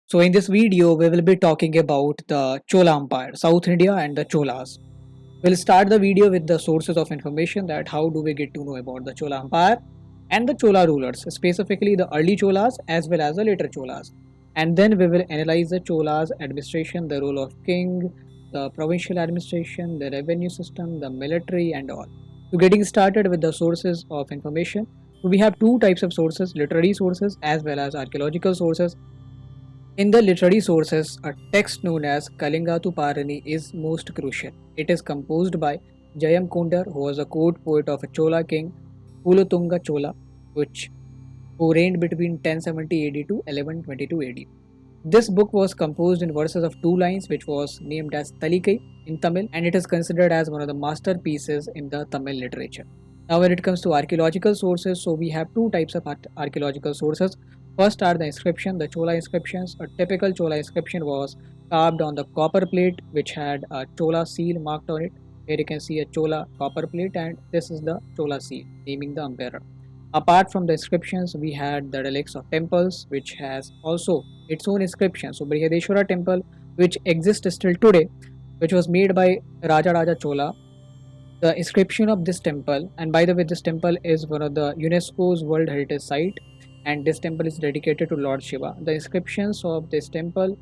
So in this video, we will be talking about the Chola Empire, South India and the Cholas. We'll start the video with the sources of information that how do we get to know about the Chola Empire and the Chola rulers, specifically the early Cholas as well as the later Cholas. And then we will analyze the Cholas administration, the role of king, the provincial administration, the revenue system, the military and all. So getting started with the sources of information, we have two types of sources, literary sources as well as archaeological sources. In the literary sources, a text known as Kalingatu Parani is most crucial. It is composed by Jayam Kondar, who was a court poet of a Chola king, Kulotunga Chola, which who reigned between 1070 AD to 1122 AD. This book was composed in verses of two lines, which was named as Talikai in Tamil, and it is considered as one of the masterpieces in the Tamil literature. Now, when it comes to archaeological sources, so we have two types of archaeological sources. First are the inscription, the Chola inscriptions. A typical Chola inscription was carved on the copper plate, which had a Chola seal marked on it. Here you can see a Chola copper plate, and this is the Chola seal, naming the emperor. Apart from the inscriptions, we had the relics of temples, which has also its own inscription. So Brihadeshwara temple, which exists still today, which was made by Raja Chola. The inscription of this temple, and by the way, this temple is one of the UNESCO's World Heritage Site, and this temple is dedicated to Lord Shiva. The inscriptions of this temple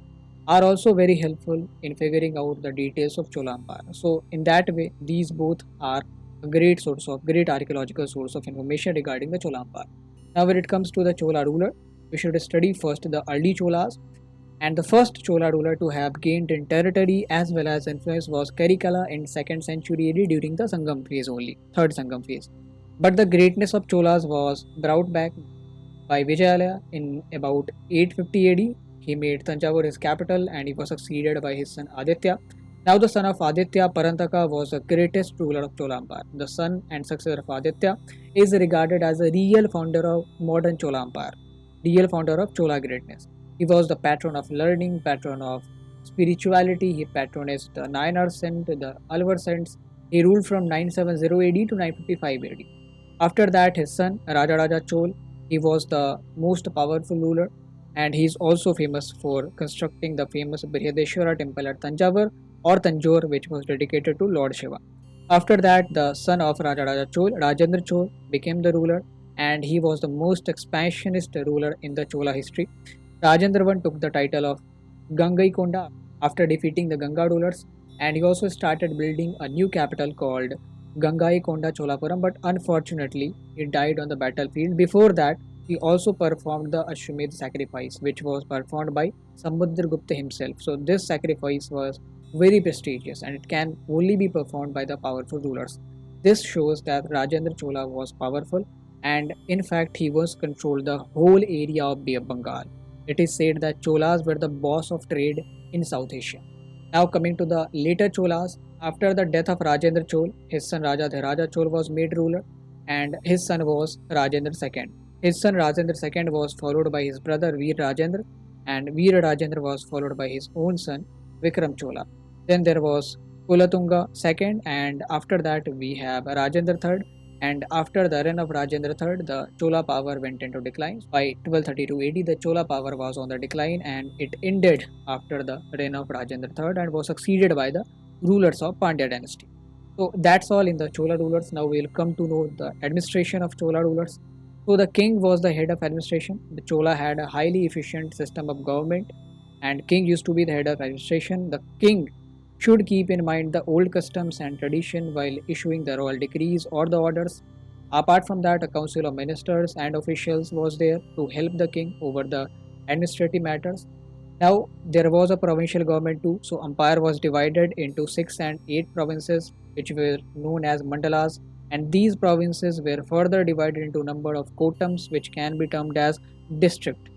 are also very helpful in figuring out the details of Chola Empire. So in that way, these both are a great archaeological source of information regarding the Chola Empire. Now, when it comes to the Chola ruler, we should study first the early Cholas, and the first Chola ruler to have gained in territory as well as influence was Karikala in 2nd century AD during the Sangam phase only, 3rd Sangam phase. But the greatness of Cholas was brought back by Vijayalaya in about 850 AD. He made Tanjavur his capital and he was succeeded by his son Aditya. Now the son of Aditya, Parantaka, was the greatest ruler of Chola Empire. The son and successor of Aditya is regarded as a real founder of modern Chola Empire, real founder of Chola greatness. He was the patron of learning, patron of spirituality. He patronized the Nayanar saint, the Alvar saints. He ruled from 970 AD to 955 AD. After that, his son Raja Chol, he was the most powerful ruler, and he is also famous for constructing the famous Brihadeshwara temple at Tanjavur or Tanjore, which was dedicated to Lord Shiva. After that, the son of Raja Chol, Rajendra Chol, became the ruler, and he was the most expansionist ruler in the Chola history. Rajendra I took the title of Gangaikonda after defeating the Ganga rulers, and he also started building a new capital called Gangaikonda Cholapuram, but unfortunately he died on the battlefield. Before that, he also performed the Ashwamedh sacrifice, which was performed by Samudragupta himself. So this sacrifice was very prestigious and it can only be performed by the powerful rulers. This shows that Rajendra Chola was powerful, and in fact he was controlled the whole area of Bay of Bengal. It is said that Cholas were the boss of trade in South Asia. Now coming to the later Cholas, after the death of Rajendra Chol, his son Raja Dhiraja Chol was made ruler, and his son was Rajendra II. His son Rajendra II was followed by his brother Veer Rajendra, and Veer Rajendra was followed by his own son Vikram Chola. Then there was Kulatunga II, and after that we have Rajendra III. And after the reign of Rajendra III, the Chola power went into decline. By 1232 AD, the Chola power was on the decline and it ended after the reign of Rajendra III and was succeeded by the rulers of Pandya dynasty. So that's all in the Chola rulers. Now we'll come to know the administration of Chola rulers. So the king was the head of administration. The Chola had a highly efficient system of government, and king used to be the head of administration. The king should keep in mind the old customs and tradition while issuing the royal decrees or the orders. Apart from that, a council of ministers and officials was there to help the king over the administrative matters. Now, there was a provincial government too, so empire was divided into 6 and 8 provinces, which were known as mandalas, and these provinces were further divided into a number of kotams, which can be termed as district.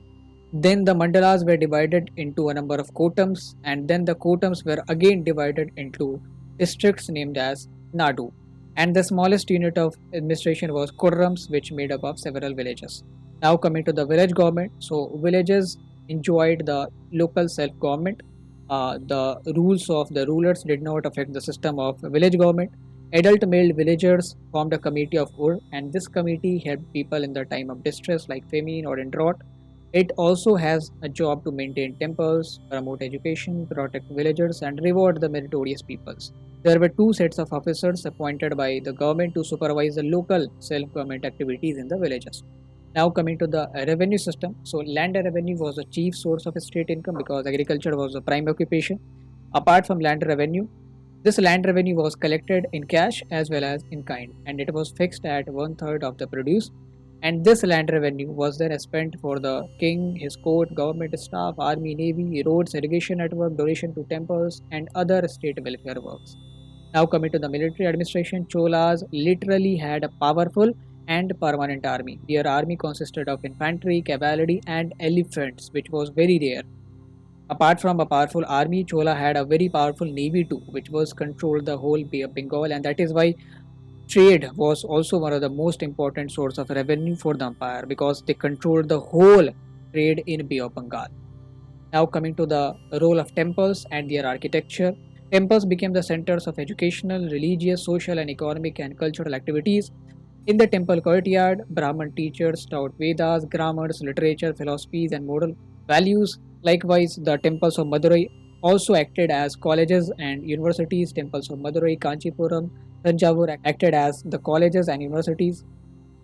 Then the mandalas were divided into a number of kotams, and then the kotams were again divided into districts named as nadu. And the smallest unit of administration was kurrams, which made up of several villages. Now coming to the village government, so villages enjoyed the local self-government. The rules of the rulers did not affect the system of village government. Adult male villagers formed a committee of Ur, and this committee helped people in the time of distress like famine or in drought. It also has a job to maintain temples, promote education, protect villagers, and reward the meritorious peoples. There were two sets of officers appointed by the government to supervise the local self-government activities in the villages. Now coming to the revenue system. So land revenue was the chief source of state income because agriculture was the prime occupation. Apart from land revenue, this land revenue was collected in cash as well as in kind, and it was fixed at one third of the produce. And this land revenue was then spent for the king, his court, government staff, army, navy, roads, irrigation network, donation to temples, and other state welfare works. Now coming to the military administration, Cholas literally had a powerful and permanent army. Their army consisted of infantry, cavalry, and elephants, which was very rare. Apart from a powerful army, Chola had a very powerful navy too, which was controlled the whole Bay of Bengal, and that is why trade was also one of the most important source of revenue for the empire because they controlled the whole trade in Bay of Bengal. Now coming to the role of temples and their architecture. Temples became the centers of educational, religious, social and economic and cultural activities. In the temple courtyard, Brahman teachers taught Vedas, grammars, literature, philosophies, and moral values. Likewise, the temples of Madurai also acted as colleges and universities. Temples of Madurai, Kanchipuram, Tanjavur acted as the colleges and universities.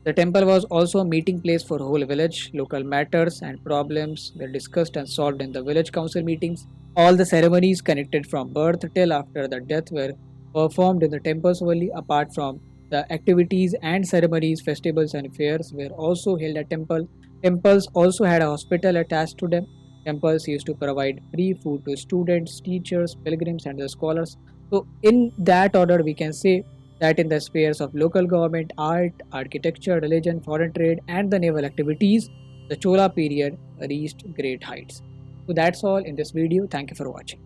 The temple was also a meeting place for whole village. Local matters and problems were discussed and solved in the village council meetings. All the ceremonies connected from birth till after the death were performed in the temples only. Apart from the activities and ceremonies, festivals and fairs were also held at temple. Temples also had a hospital attached to them. Temples used to provide free food to students, teachers, pilgrims and the scholars. So in that order we can say that in the spheres of local government, art, architecture, religion, foreign trade, and the naval activities, the Chola period reached great heights. So that's all in this video. Thank you for watching.